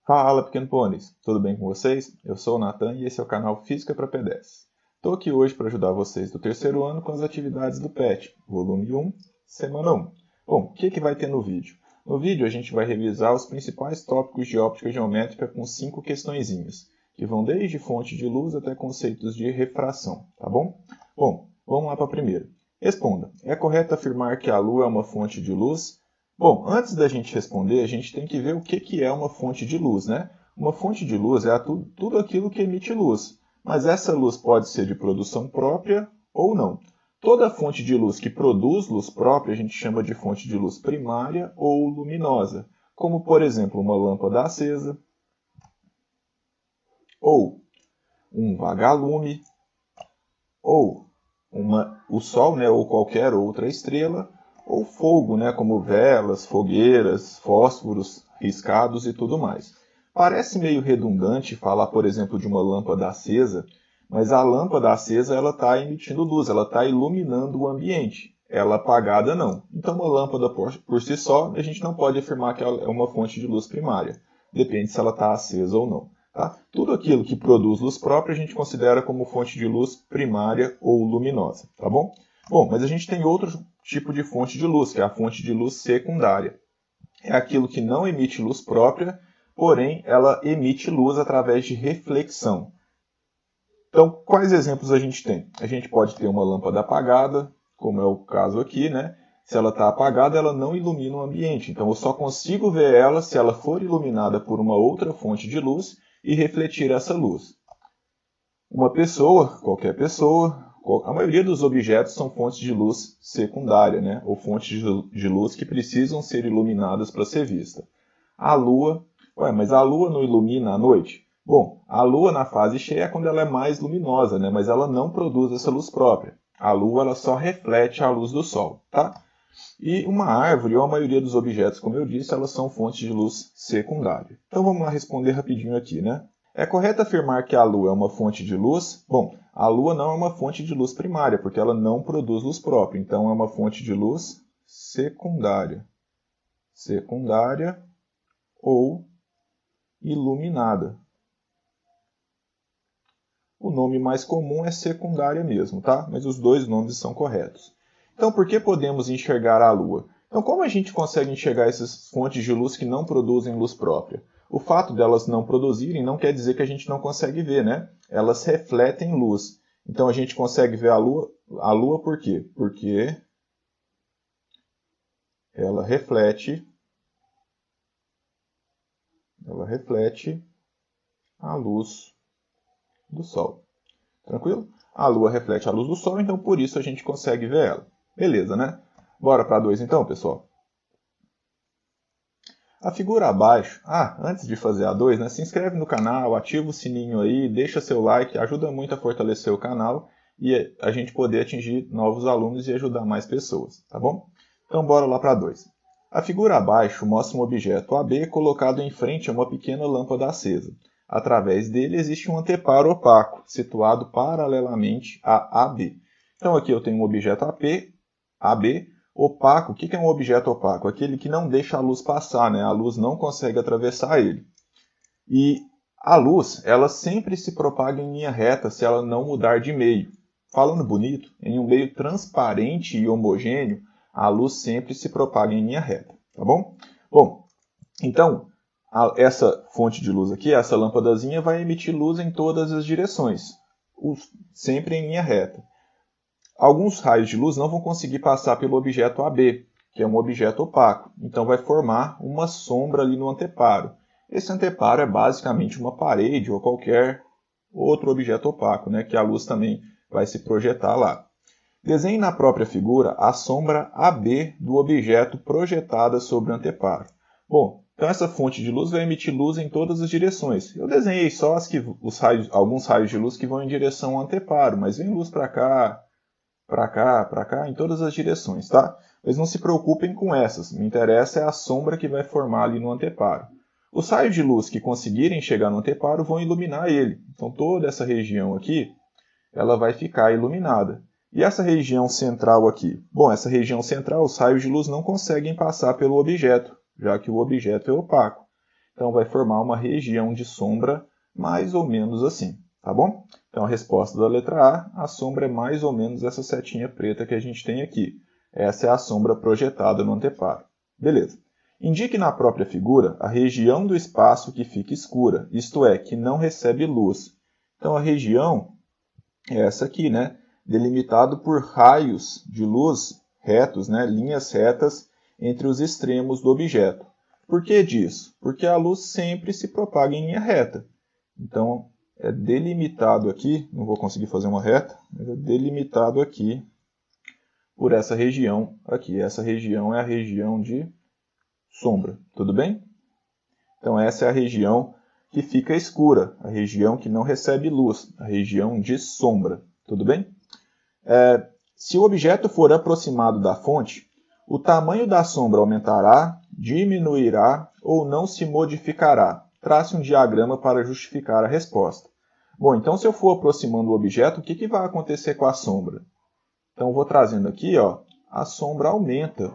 Fala, pequeno pôneis! Tudo bem com vocês? Eu sou o Nathan e esse é o canal Física para P10. Estou aqui hoje para ajudar vocês do terceiro ano com as atividades do PET, volume 1, semana 1. Bom, o que vai ter no vídeo? No vídeo a gente vai revisar os principais tópicos de óptica geométrica com 5 questõezinhas, que vão desde fonte de luz até conceitos de refração, tá bom? Bom, vamos lá para a primeira. Responda, é correto afirmar que a Lua é uma fonte de luz? Bom, antes da gente responder, a gente tem que ver o que é uma fonte de luz, né? Uma fonte de luz é tudo aquilo que emite luz, mas essa luz pode ser de produção própria ou não. Toda fonte de luz que produz luz própria a gente chama de fonte de luz primária ou luminosa, como por exemplo uma lâmpada acesa, ou um vagalume, ou o Sol, né, ou qualquer outra estrela, ou fogo, né, como velas, fogueiras, fósforos riscados e tudo mais. Parece meio redundante falar, por exemplo, de uma lâmpada acesa, mas a lâmpada acesa está emitindo luz, ela está iluminando o ambiente. Ela apagada não. Então uma lâmpada por si só, a gente não pode afirmar que ela é uma fonte de luz primária. Depende se ela está acesa ou não. Tá? Tudo aquilo que produz luz própria a gente considera como fonte de luz primária ou luminosa. Tá bom? Bom, mas a gente tem outro tipo de fonte de luz, que é a fonte de luz secundária. É aquilo que não emite luz própria, porém ela emite luz através de reflexão. Então, quais exemplos a gente tem? A gente pode ter uma lâmpada apagada, como é o caso aqui, né? Se ela está apagada, ela não ilumina o ambiente. Então, eu só consigo ver ela se ela for iluminada por uma outra fonte de luz e refletir essa luz. Uma pessoa, qualquer pessoa, a maioria dos objetos são fontes de luz secundária, né? Ou fontes de luz que precisam ser iluminadas para ser vista. A Lua, mas a Lua não ilumina à noite? Bom, a Lua na fase cheia é quando ela é mais luminosa, né? Mas ela não produz essa luz própria. A Lua ela só reflete a luz do Sol, tá? E uma árvore, ou a maioria dos objetos, como eu disse, elas são fontes de luz secundária. Então vamos lá responder rapidinho aqui, né? É correto afirmar que a Lua é uma fonte de luz? Bom, a Lua não é uma fonte de luz primária, porque ela não produz luz própria. Então é uma fonte de luz secundária. Secundária ou iluminada. O nome mais comum é secundária mesmo, tá? Mas os dois nomes são corretos. Então, por que podemos enxergar a Lua? Então, como a gente consegue enxergar essas fontes de luz que não produzem luz própria? O fato delas não produzirem não quer dizer que a gente não consegue ver, né? Elas refletem luz. Então, a gente consegue ver a Lua por quê? Porque ela reflete a luz do Sol. Tranquilo? A Lua reflete a luz do Sol, então por isso a gente consegue ver ela. Beleza, né? Bora para 2 então, pessoal? A figura abaixo... antes de fazer a 2, né, se inscreve no canal, ativa o sininho aí, deixa seu like, ajuda muito a fortalecer o canal e a gente poder atingir novos alunos e ajudar mais pessoas, tá bom? Então bora lá para 2. A figura abaixo mostra um objeto AB colocado em frente a uma pequena lâmpada acesa. Através dele existe um anteparo opaco, situado paralelamente a AB. Então aqui eu tenho um objeto AB, opaco. O que é um objeto opaco? Aquele que não deixa a luz passar, né? A luz não consegue atravessar ele. E a luz, ela sempre se propaga em linha reta se ela não mudar de meio. Falando bonito, em um meio transparente e homogêneo, a luz sempre se propaga em linha reta, tá bom? Bom, então, essa fonte de luz aqui, essa lâmpadazinha, vai emitir luz em todas as direções, sempre em linha reta. Alguns raios de luz não vão conseguir passar pelo objeto AB, que é um objeto opaco, então vai formar uma sombra ali no anteparo. Esse anteparo é basicamente uma parede ou qualquer outro objeto opaco, né, que a luz também vai se projetar lá. Desenhe na própria figura a sombra AB do objeto projetada sobre o anteparo. Bom, então essa fonte de luz vai emitir luz em todas as direções. Eu desenhei só alguns raios de luz que vão em direção ao anteparo, mas vem luz para cá, em todas as direções, tá? Mas não se preocupem com essas, me interessa é a sombra que vai formar ali no anteparo. Os raios de luz que conseguirem chegar no anteparo vão iluminar ele. Então toda essa região aqui, ela vai ficar iluminada. E essa região central aqui? Bom, essa região central, os raios de luz não conseguem passar pelo objeto, já que o objeto é opaco. Então vai formar uma região de sombra mais ou menos assim, tá bom? Então a resposta da letra A sombra é mais ou menos essa setinha preta que a gente tem aqui. Essa é a sombra projetada no anteparo. Beleza. Indique na própria figura a região do espaço que fica escura, isto é, que não recebe luz. Então a região é essa aqui, né? Delimitado por raios de luz retos, né? Linhas retas entre os extremos do objeto. Por que disso? Porque a luz sempre se propaga em linha reta. Então é delimitado aqui, não vou conseguir fazer uma reta, mas é delimitado aqui por essa região aqui. Essa região é a região de sombra, tudo bem? Então essa é a região que fica escura, a região que não recebe luz, a região de sombra, tudo bem? Se o objeto for aproximado da fonte, o tamanho da sombra aumentará, diminuirá ou não se modificará. Trace um diagrama para justificar a resposta. Bom, então se eu for aproximando o objeto, o que vai acontecer com a sombra? Então eu vou trazendo aqui, ó, a sombra aumenta.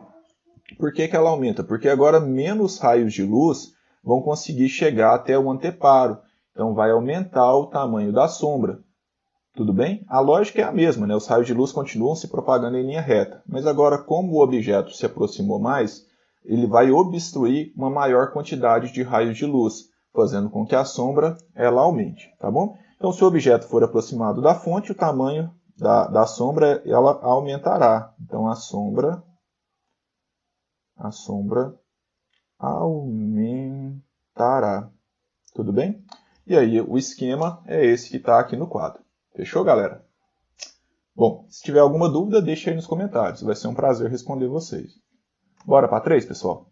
Por que ela aumenta? Porque agora menos raios de luz vão conseguir chegar até o anteparo. Então vai aumentar o tamanho da sombra. Tudo bem? A lógica é a mesma, né? Os raios de luz continuam se propagando em linha reta. Mas agora, como o objeto se aproximou mais, ele vai obstruir uma maior quantidade de raios de luz, fazendo com que a sombra ela aumente, tá bom? Então, se o objeto for aproximado da fonte, o tamanho da sombra ela aumentará. Então, a sombra aumentará. Tudo bem? E aí, o esquema é esse que está aqui no quadro. Fechou, galera? Bom, se tiver alguma dúvida, deixe aí nos comentários. Vai ser um prazer responder vocês. Bora para 3, pessoal?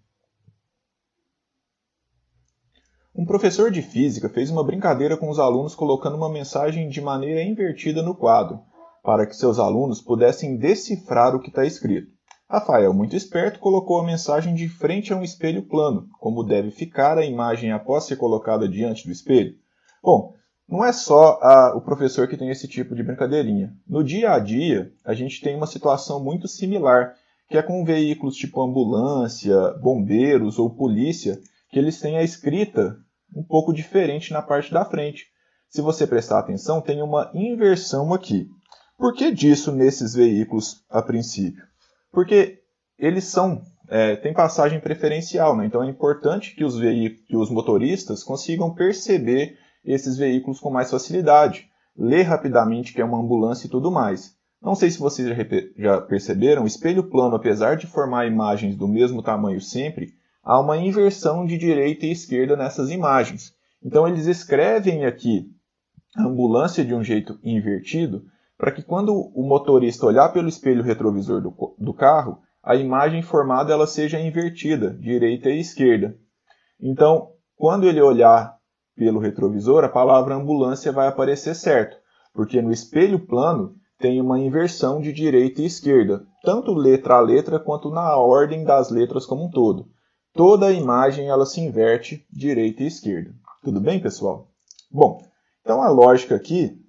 Um professor de física fez uma brincadeira com os alunos colocando uma mensagem de maneira invertida no quadro, para que seus alunos pudessem decifrar o que está escrito. Rafael, muito esperto, colocou a mensagem de frente a um espelho plano, como deve ficar a imagem após ser colocada diante do espelho. Bom, não é só o professor que tem esse tipo de brincadeirinha. No dia a dia, a gente tem uma situação muito similar, que é com veículos tipo ambulância, bombeiros ou polícia, que eles têm a escrita um pouco diferente na parte da frente. Se você prestar atenção, tem uma inversão aqui. Por que disso nesses veículos a princípio? Porque eles têm passagem preferencial, né? Então é importante que os motoristas consigam perceber esses veículos com mais facilidade, ler rapidamente que é uma ambulância e tudo mais. Não sei se vocês já perceberam, o espelho plano, apesar de formar imagens do mesmo tamanho sempre, há uma inversão de direita e esquerda nessas imagens. Então eles escrevem aqui a ambulância de um jeito invertido, para que quando o motorista olhar pelo espelho retrovisor do carro, a imagem formada ela seja invertida, direita e esquerda. Então, quando ele olhar pelo retrovisor, a palavra ambulância vai aparecer certo, porque no espelho plano tem uma inversão de direita e esquerda, tanto letra a letra quanto na ordem das letras como um todo. Toda a imagem ela se inverte direita e esquerda. Tudo bem, pessoal? Bom, então a lógica aqui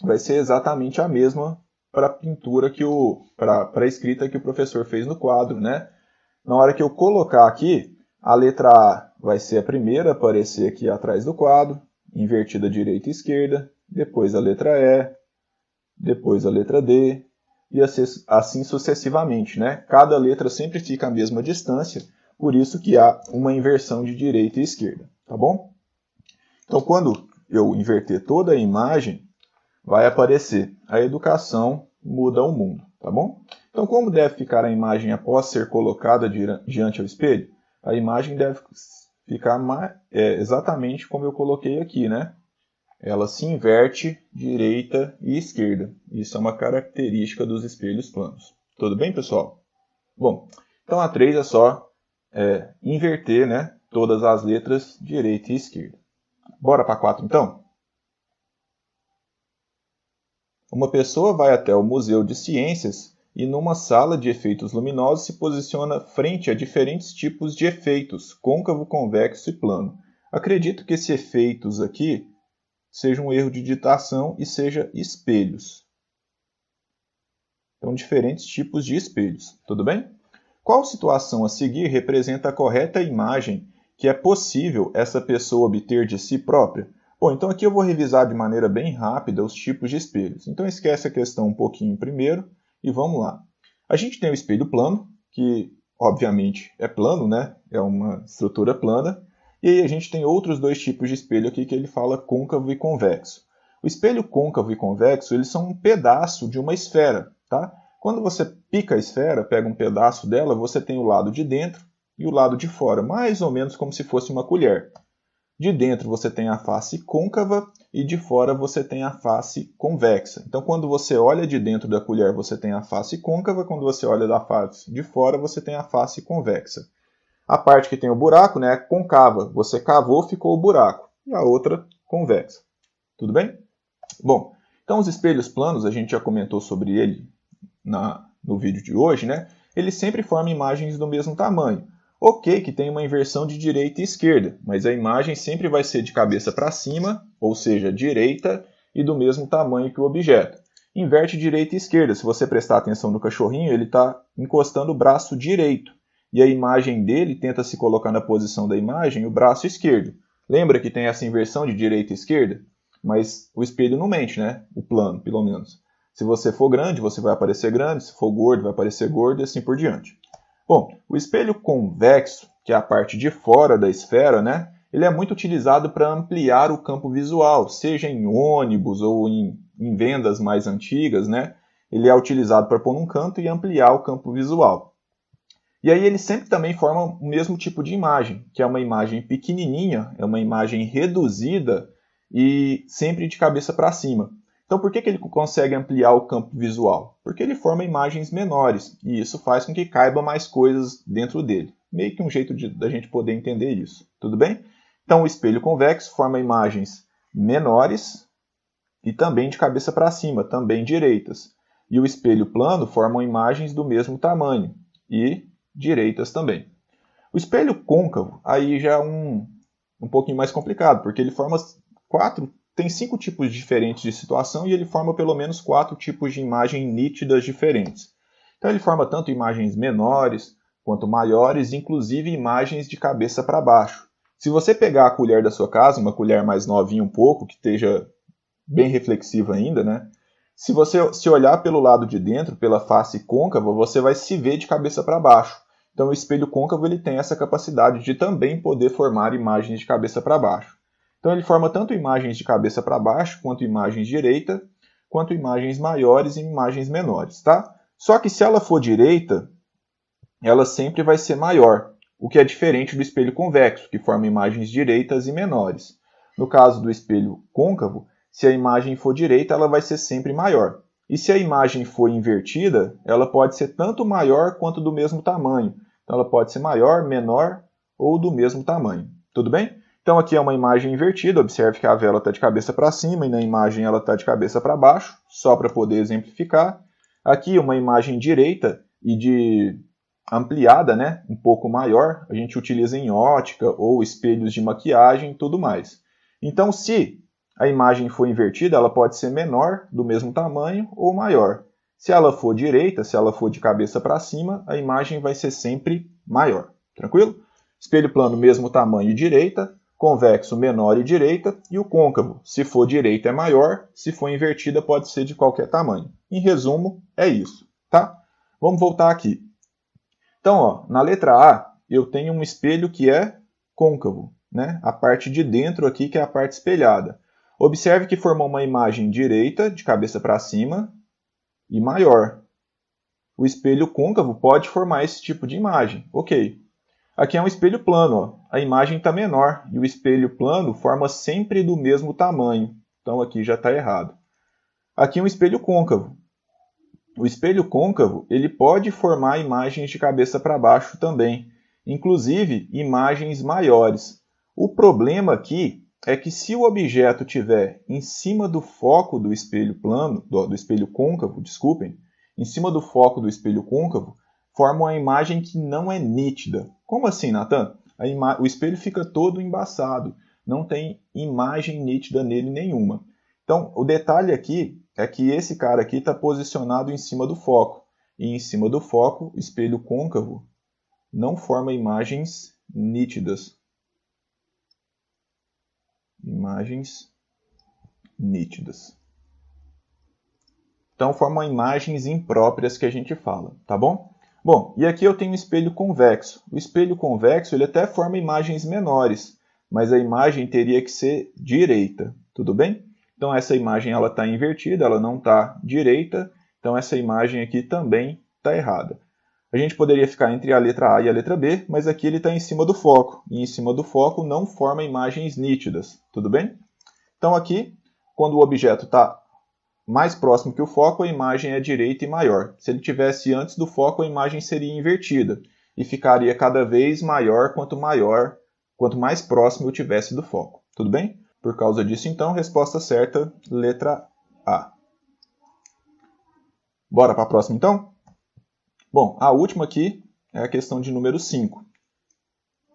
vai ser exatamente a mesma para a pintura para a escrita que o professor fez no quadro, né? Na hora que eu colocar aqui, a letra A vai ser a primeira a aparecer aqui atrás do quadro, invertida direita e esquerda, depois a letra E, depois a letra D, e assim sucessivamente, né? Cada letra sempre fica à mesma distância, por isso que há uma inversão de direita e esquerda, tá bom? Então, quando eu inverter toda a imagem, vai aparecer a educação muda o mundo, tá bom? Então, como deve ficar a imagem após ser colocada diante ao espelho? A imagem deve ficar exatamente como eu coloquei aqui, né? Ela se inverte direita e esquerda. Isso é uma característica dos espelhos planos. Tudo bem, pessoal? Bom, então a 3 é só inverter, né, todas as letras direita e esquerda. Bora para 4, então? Uma pessoa vai até o Museu de Ciências e numa sala de efeitos luminosos se posiciona frente a diferentes tipos de efeitos, côncavo, convexo e plano. Acredito que esses efeitos aqui seja um erro de digitação e seja espelhos. Então, diferentes tipos de espelhos, tudo bem? Qual situação a seguir representa a correta imagem que é possível essa pessoa obter de si própria? Bom, então aqui eu vou revisar de maneira bem rápida os tipos de espelhos. Então esquece a questão um pouquinho primeiro e vamos lá. A gente tem o espelho plano, que obviamente é plano, né? É uma estrutura plana. E aí a gente tem outros dois tipos de espelho aqui que ele fala côncavo e convexo. O espelho côncavo e convexo, eles são um pedaço de uma esfera, tá? Quando você pica a esfera, pega um pedaço dela, você tem o lado de dentro e o lado de fora, mais ou menos como se fosse uma colher. De dentro você tem a face côncava e de fora você tem a face convexa. Então, quando você olha de dentro da colher, você tem a face côncava, quando você olha da face de fora, você tem a face convexa. A parte que tem o buraco, né, é côncava. Você cavou, ficou o buraco. E a outra, convexa. Tudo bem? Bom, então os espelhos planos, a gente já comentou sobre ele no vídeo de hoje, né? Eles sempre formam imagens do mesmo tamanho. Ok que tem uma inversão de direita e esquerda, mas a imagem sempre vai ser de cabeça para cima, ou seja, direita e do mesmo tamanho que o objeto. Inverte direita e esquerda. Se você prestar atenção no cachorrinho, ele está encostando o braço direito. E a imagem dele tenta se colocar na posição da imagem o braço esquerdo. Lembra que tem essa inversão de direita e esquerda? Mas o espelho não mente, né? O plano, pelo menos. Se você for grande, você vai aparecer grande. Se for gordo, vai aparecer gordo e assim por diante. Bom, o espelho convexo, que é a parte de fora da esfera, né? Ele é muito utilizado para ampliar o campo visual, seja em ônibus ou em vendas mais antigas, né? Ele é utilizado para pôr num canto e ampliar o campo visual. E aí ele sempre também forma o mesmo tipo de imagem, que é uma imagem pequenininha, é uma imagem reduzida e sempre de cabeça para cima. Então por que ele consegue ampliar o campo visual? Porque ele forma imagens menores e isso faz com que caiba mais coisas dentro dele. Meio que um jeito da gente poder entender isso, tudo bem? Então o espelho convexo forma imagens menores e também de cabeça para cima, também direitas. E o espelho plano forma imagens do mesmo tamanho e direitas também. O espelho côncavo, aí já é um pouquinho mais complicado, porque ele forma tem 5 tipos diferentes de situação e ele forma pelo menos 4 tipos de imagem nítidas diferentes. Então ele forma tanto imagens menores quanto maiores, inclusive imagens de cabeça para baixo. Se você pegar a colher da sua casa, uma colher mais novinha um pouco, que esteja bem reflexiva ainda, né? Se você se olhar pelo lado de dentro, pela face côncava, você vai se ver de cabeça para baixo. Então o espelho côncavo ele tem essa capacidade de também poder formar imagens de cabeça para baixo. Então ele forma tanto imagens de cabeça para baixo, quanto imagens direita, quanto imagens maiores e imagens menores, tá? Só que se ela for direita, ela sempre vai ser maior, o que é diferente do espelho convexo, que forma imagens direitas e menores. No caso do espelho côncavo, se a imagem for direita, ela vai ser sempre maior. E se a imagem for invertida, ela pode ser tanto maior quanto do mesmo tamanho. Então ela pode ser maior, menor ou do mesmo tamanho. Tudo bem? Então aqui é uma imagem invertida, observe que a vela está de cabeça para cima e na imagem ela está de cabeça para baixo, só para poder exemplificar. Aqui uma imagem direita e de ampliada, né, um pouco maior, a gente utiliza em ótica ou espelhos de maquiagem e tudo mais. Então se a imagem for invertida, ela pode ser menor, do mesmo tamanho ou maior. Se ela for direita, se ela for de cabeça para cima, a imagem vai ser sempre maior. Tranquilo? Espelho plano, mesmo tamanho e direita. Convexo, menor e direita. E o côncavo, se for direita é maior, se for invertida pode ser de qualquer tamanho. Em resumo, é isso. Tá? Vamos voltar aqui. Então, ó, na letra A, eu tenho um espelho que é côncavo. Né? A parte de dentro aqui que é a parte espelhada. Observe que formou uma imagem direita, de cabeça para cima, e maior. O espelho côncavo pode formar esse tipo de imagem. Ok. Aqui é um espelho plano. Ó. A imagem está menor, e o espelho plano forma sempre do mesmo tamanho. Então aqui já está errado. Aqui é um espelho côncavo. O espelho côncavo ele pode formar imagens de cabeça para baixo também, inclusive imagens maiores. O problema aqui é que se o objeto estiver em cima do foco do espelho plano, do espelho côncavo, desculpem, em cima do foco do espelho côncavo, forma uma imagem que não é nítida. Como assim, Nathan? O espelho fica todo embaçado, não tem imagem nítida nele nenhuma. Então, o detalhe aqui é que esse cara aqui está posicionado em cima do foco. E em cima do foco, o espelho côncavo não forma imagens nítidas. imagens nítidas. Então, formam imagens impróprias que a gente fala, tá bom? Bom, e aqui eu tenho um espelho convexo. O espelho convexo ele até forma imagens menores, mas a imagem teria que ser direita, tudo bem? Então, essa imagem está invertida, ela não está direita, então essa imagem aqui também está errada. A gente poderia ficar entre a letra A e a letra B, mas aqui ele está em cima do foco, e em cima do foco não forma imagens nítidas, tudo bem? Então aqui, quando o objeto está mais próximo que o foco, a imagem é direita e maior. Se ele estivesse antes do foco, a imagem seria invertida, e ficaria cada vez maior, quanto mais próximo eu tivesse do foco, tudo bem? Por causa disso, então, resposta certa, letra A. Bora para a próxima, então? Bom, a última aqui é a questão de número 5.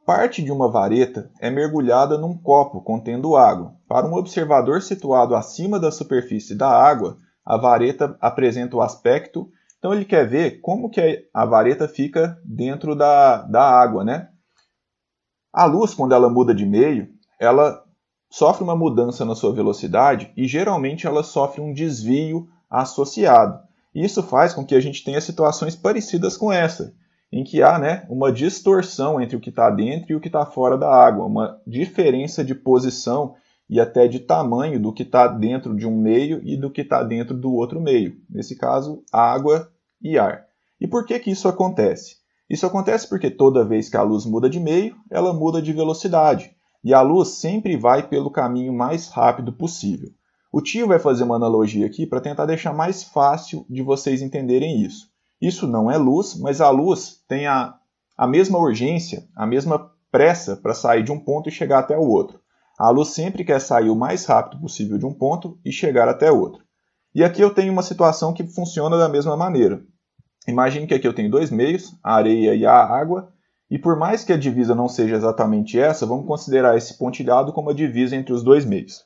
Parte de uma vareta é mergulhada num copo contendo água. Para um observador situado acima da superfície da água, a vareta apresenta o aspecto... Então, ele quer ver como que a vareta fica dentro da água, né? A luz, quando ela muda de meio, ela sofre uma mudança na sua velocidade e, geralmente, ela sofre um desvio associado. Isso faz com que a gente tenha situações parecidas com essa, em que há, né, uma distorção entre o que está dentro e o que está fora da água, uma diferença de posição e até de tamanho do que está dentro de um meio e do que está dentro do outro meio. Nesse caso, água e ar. E por que isso acontece? Isso acontece porque toda vez que a luz muda de meio, ela muda de velocidade, e a luz sempre vai pelo caminho mais rápido possível. O tio vai fazer uma analogia aqui para tentar deixar mais fácil de vocês entenderem isso. Isso não é luz, mas a luz tem a mesma urgência, a mesma pressa para sair de um ponto e chegar até o outro. A luz sempre quer sair o mais rápido possível de um ponto e chegar até o outro. E aqui eu tenho uma situação que funciona da mesma maneira. Imagine que aqui eu tenho dois meios, a areia e a água, e por mais que a divisa não seja exatamente essa, vamos considerar esse pontilhado como a divisa entre os dois meios.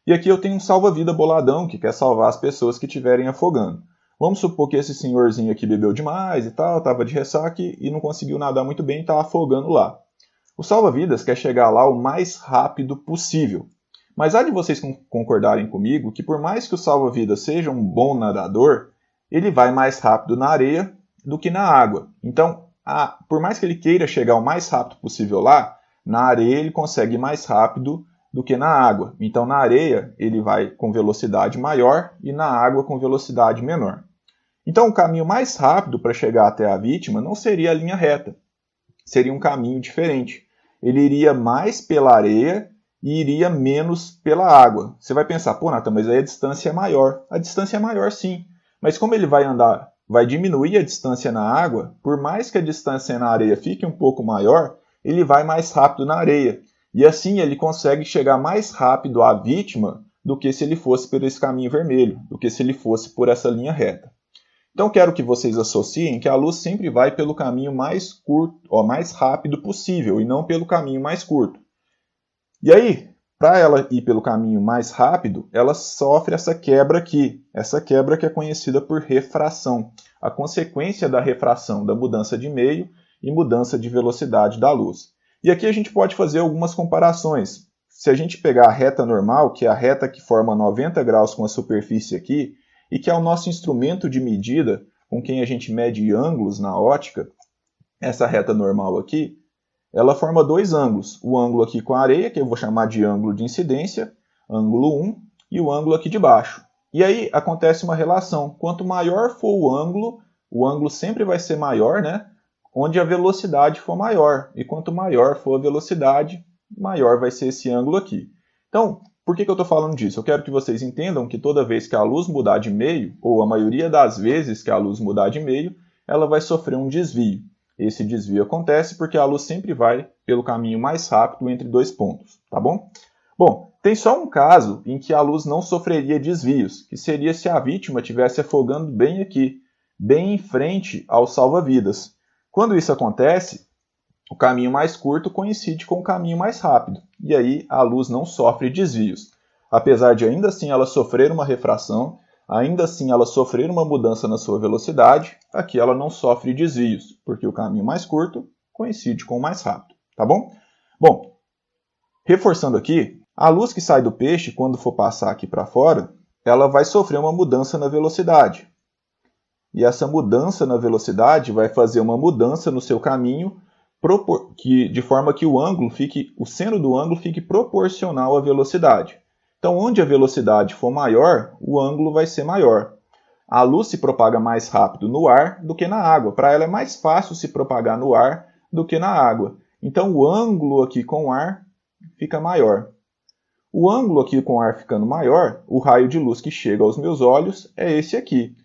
E aqui eu tenho um salva-vida boladão que quer salvar as pessoas que estiverem afogando. Vamos supor que esse senhorzinho aqui bebeu demais e tal, estava de ressaca e não conseguiu nadar muito bem e está afogando lá. O salva-vidas quer chegar lá o mais rápido possível. Mas há de vocês concordarem comigo que por mais que o salva-vidas seja um bom nadador, ele vai mais rápido na areia do que na água. Então, por mais que ele queira chegar o mais rápido possível lá, na areia ele consegue mais rápido do que na água. Então, na areia, ele vai com velocidade maior e na água com velocidade menor. Então, o caminho mais rápido para chegar até a vítima não seria a linha reta. Seria um caminho diferente. Ele iria mais pela areia e iria menos pela água. Você vai pensar, pô, Nathan, mas aí a distância é maior. A distância é maior, sim. Mas como ele vai diminuir a distância na água, por mais que a distância na areia fique um pouco maior, ele vai mais rápido na areia. E assim ele consegue chegar mais rápido à vítima do que se ele fosse por esse caminho vermelho, do que se ele fosse por essa linha reta. Então quero que vocês associem que a luz sempre vai pelo caminho mais curto, mais rápido possível, e não pelo caminho mais curto. E aí, para ela ir pelo caminho mais rápido, ela sofre essa quebra aqui, essa quebra que é conhecida por refração, a consequência da refração, da mudança de meio e mudança de velocidade da luz. E aqui a gente pode fazer algumas comparações. Se a gente pegar a reta normal, que é a reta que forma 90 graus com a superfície aqui, e que é o nosso instrumento de medida com quem a gente mede ângulos na ótica, essa reta normal aqui, ela forma dois ângulos. O ângulo aqui com a areia, que eu vou chamar de ângulo de incidência, ângulo 1, e o ângulo aqui de baixo. E aí acontece uma relação. Quanto maior for o ângulo sempre vai ser maior, né? Onde a velocidade for maior. E quanto maior for a velocidade, maior vai ser esse ângulo aqui. Então, por que eu estou falando disso? Eu quero que vocês entendam que toda vez que a luz mudar de meio, ou a maioria das vezes que a luz mudar de meio, ela vai sofrer um desvio. Esse desvio acontece porque a luz sempre vai pelo caminho mais rápido entre dois pontos, tá bom? Bom, tem só um caso em que a luz não sofreria desvios, que seria se a vítima estivesse afogando bem aqui, bem em frente ao salva-vidas. Quando isso acontece, o caminho mais curto coincide com o caminho mais rápido, e aí a luz não sofre desvios. Apesar de ainda assim ela sofrer uma refração, ainda assim ela sofrer uma mudança na sua velocidade, aqui ela não sofre desvios, porque o caminho mais curto coincide com o mais rápido, tá bom? Bom, reforçando aqui, A luz que sai do peixe, quando for passar aqui para fora, ela vai sofrer uma mudança na velocidade. E essa mudança na velocidade vai fazer uma mudança no seu caminho, de forma que o seno do ângulo fique proporcional à velocidade. Então, onde a velocidade for maior, o ângulo vai ser maior. A luz se propaga mais rápido no ar do que na água. Para ela é mais fácil se propagar no ar do que na água. Então, o ângulo aqui com o ar fica maior. O ângulo aqui com o ar ficando maior, o raio de luz que chega aos meus olhos é esse aqui.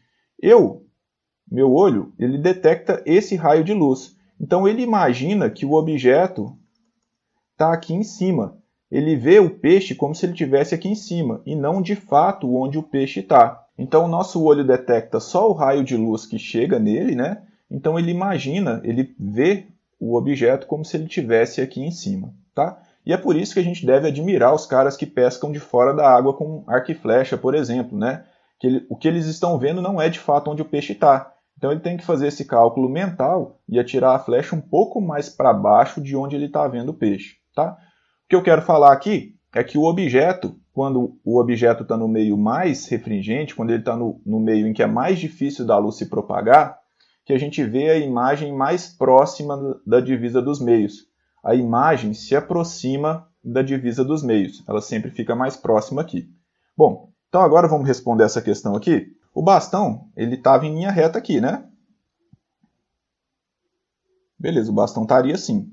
Meu olho, ele detecta esse raio de luz. Então, ele imagina que o objeto está aqui em cima. Ele vê o peixe como se ele estivesse aqui em cima, e não de fato onde o peixe está. Então, o nosso olho detecta só o raio de luz que chega nele, né? Então, ele vê o objeto como se ele estivesse aqui em cima, tá? E é por isso que a gente deve admirar os caras que pescam de fora da água com arco e flecha, por exemplo, né? O que eles estão vendo não é de fato onde o peixe está. Então ele tem que fazer esse cálculo mental e atirar a flecha um pouco mais para baixo de onde ele está vendo o peixe, tá? O que eu quero falar aqui é que o objeto, quando o objeto está no meio mais refringente, quando ele está no meio em que é mais difícil da luz se propagar, que a gente vê a imagem mais próxima da divisa dos meios. A imagem se aproxima da divisa dos meios, ela sempre fica mais próxima aqui. Bom, então agora vamos responder essa questão aqui. O bastão, ele estava em linha reta aqui, né? Beleza, o bastão estaria assim.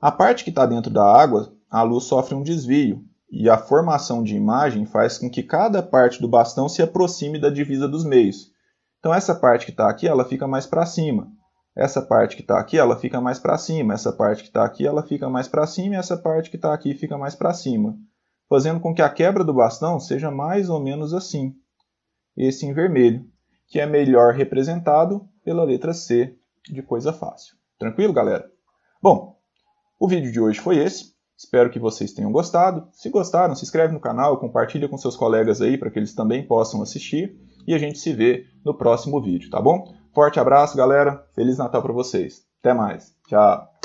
A parte que está dentro da água, a luz sofre um desvio, e a formação de imagem faz com que cada parte do bastão se aproxime da divisa dos meios. Então essa parte que está aqui, ela fica mais para cima. Essa parte que está aqui, ela fica mais para cima. Essa parte que está aqui, ela fica mais para cima. E essa parte que está aqui fica mais para cima. Fazendo com que a quebra do bastão seja mais ou menos assim. Esse em vermelho, que é melhor representado pela letra C de coisa fácil. Tranquilo, galera? Bom, o vídeo de hoje foi esse. Espero que vocês tenham gostado. Se gostaram, se inscreve no canal, compartilha com seus colegas aí para que eles também possam assistir. E a gente se vê no próximo vídeo, tá bom? Forte abraço, galera. Feliz Natal para vocês. Até mais. Tchau.